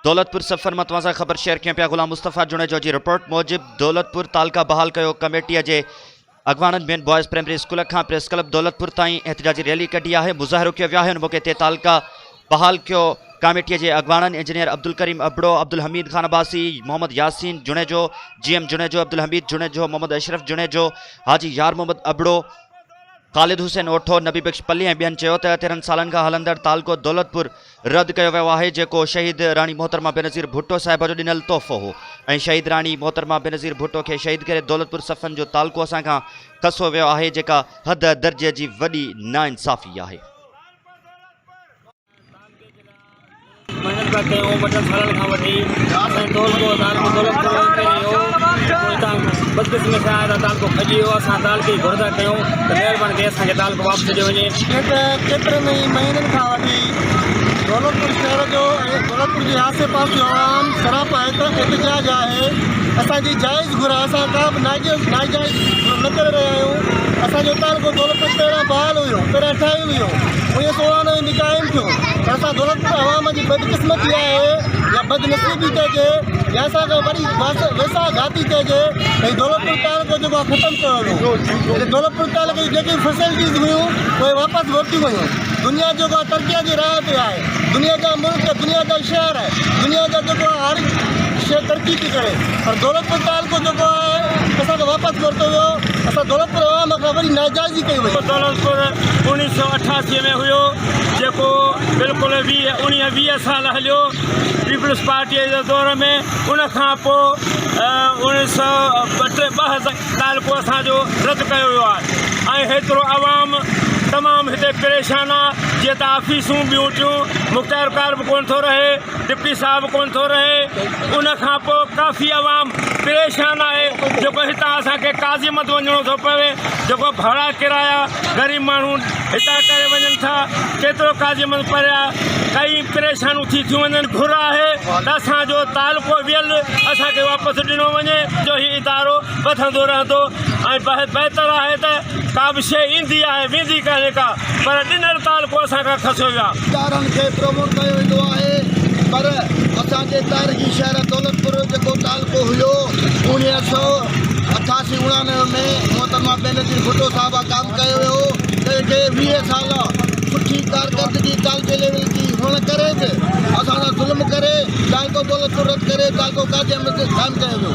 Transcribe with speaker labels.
Speaker 1: दौलतपुर सफ़र मतवाज़ा ख़बर शेयर कयूं पिया। ग़ुलाम मुस्तफ़ा जुनेजो जी रिपोर्ट मूजिब दौलतपुर तालका बहाल कयो कमेटीअ जे अॻवाननि में बॉयज़ प्राइमरी स्कूल खां प्रेस क्लब दौलतपुर ताईं एहतजाजी रैली कढी आहे। मुज़ाहिरो कयो वियो आहे। उन मौक़े ते तालका बहाल कयो कमेटीअ जे अॻवाननि इंजीनियर अब्दुल करीम अबड़ो, अब्दुल हमीद खान अब्बासी, मोहम्मद यासीन जुनेजो, GM जुनेजो, अब्दुल हमीद जुनेजो, मोहम्मद अशरफ जुनेजो, हाजी यार मोहम्मद अबड़ो, ख़ालिद हुसैन ओठो, नबी बख्श पल्ली ऐं ॿियनि चयो त 13 सालनि खां हलंदड़ तालको दौलतपुर रद्द कयो वियो आहे, जेको शहीद राणी मोहतरमा बेनज़ीर भुट्टो साहिब जो ॾिनल तोहफ़ो हो ऐं शहीद राणी मोहतरमा बेनज़ीर भुट्टो खे शहीद करे दौलतपुर सफ़न जो तालको असां खां खसो वियो आहे, जेका हद दर्जे जी वॾी नाइंसाफ़ी आहे।
Speaker 2: बदकिस्मती से आया ताल को खजी हो असां ताल के घुरदा कयूं त महिरबानी करे असांखे ताल को वापस ॾियो वञे।
Speaker 3: केतिरनि ई महीननि खां वठी दौलतपुर शहर जो ऐं दौलतपुर जे आसे पासे जो आवाम सरापा एहतजाज आहे। असांजी जाइज़ घुर आहे, असां का बि नाजाइज़ न करे रहिया आहियूं। असांजो तालको दौलतपुर पहिरियां बहाल हुयो, पहिरियां ठहियल हुयो, 1996 में क़ाइमु थियो। पर असां दौलतपुर आवाम जी बदकिस्मती आहे या बदनसीबी चइजे या असांखे वरी वेसा घाती चइजे भई दौलतपुर तालको जेको आहे ख़तमु कयो वियो। दौलतपुर तालके जी जेकी फैसिलिटीज़ हुयूं उहे वापसि वरितियूं वयूं। दुनिया जेको तरक़ीअ जी राह ते आहे, दुनिया जा मुल्क, दुनिया जा शहर आहे, दुनिया जा जेको हर शइ तरक़ी थी करे, पर दौलतपुर तालको जेको आहे असांखे वापसि वरितो वियो। असां दौलतपुर आवाम खां वरी नाजाइज़ी कई वई।
Speaker 2: दौलतपुर 1988 में हुयो, जेको बिल्कुलु 19-20 साल हलियो पीपल्स पार्टीअ जे दौर में। उन खां पोइ 1992 तालको असांजो रद्द कयो वियो आहे ऐं हेतिरो आवाम तमामु हिते परेशान आहे। जीअं त ऑफिसूं ॿियूं टियूं मुख़्तियारकार बि कोन थो रहे, डिप्टी साहब कोन थो रहे। उन खां पोइ काफ़ी आवाम परेशान आहे, जेको हितां असांखे काज़ीमत वञिणो थो पवे, जेको भाड़ा किराया ग़रीब माण्हू हितां करे वञनि था, केतिरो काज़ीमत परियां कई परेशानियूं थी थियूं वञनि। घुर आहे त असांजो तालको वियल असांखे वापसि ॾिनो वञे, जो हीउ इदारो वधंदो रहंदो ऐं बहितर आहे त का बि शइ ईंदी आहे वेंदी कान्हे का, पर ॾिनल तालको असांखां खसियो वियो आहे।
Speaker 3: इदारनि खे प्रमोट कयो वेंदो आहे, पर असांजे तारीख़ी शहर दौलतपुर जेको तालको हुयो 1988-99 में मोहतरमा बेनज़ीर भुट्टो साहिब कमु कयो वियो, जंहिंखे 20 साल सुठी कारकर्दगी तालके लेवल जी हुअण करे बि असां सां ज़ुल्म करे तालको दौलतपुर रद्द करे तालको काज़ी अहमद क़ाइमु कयो वियो।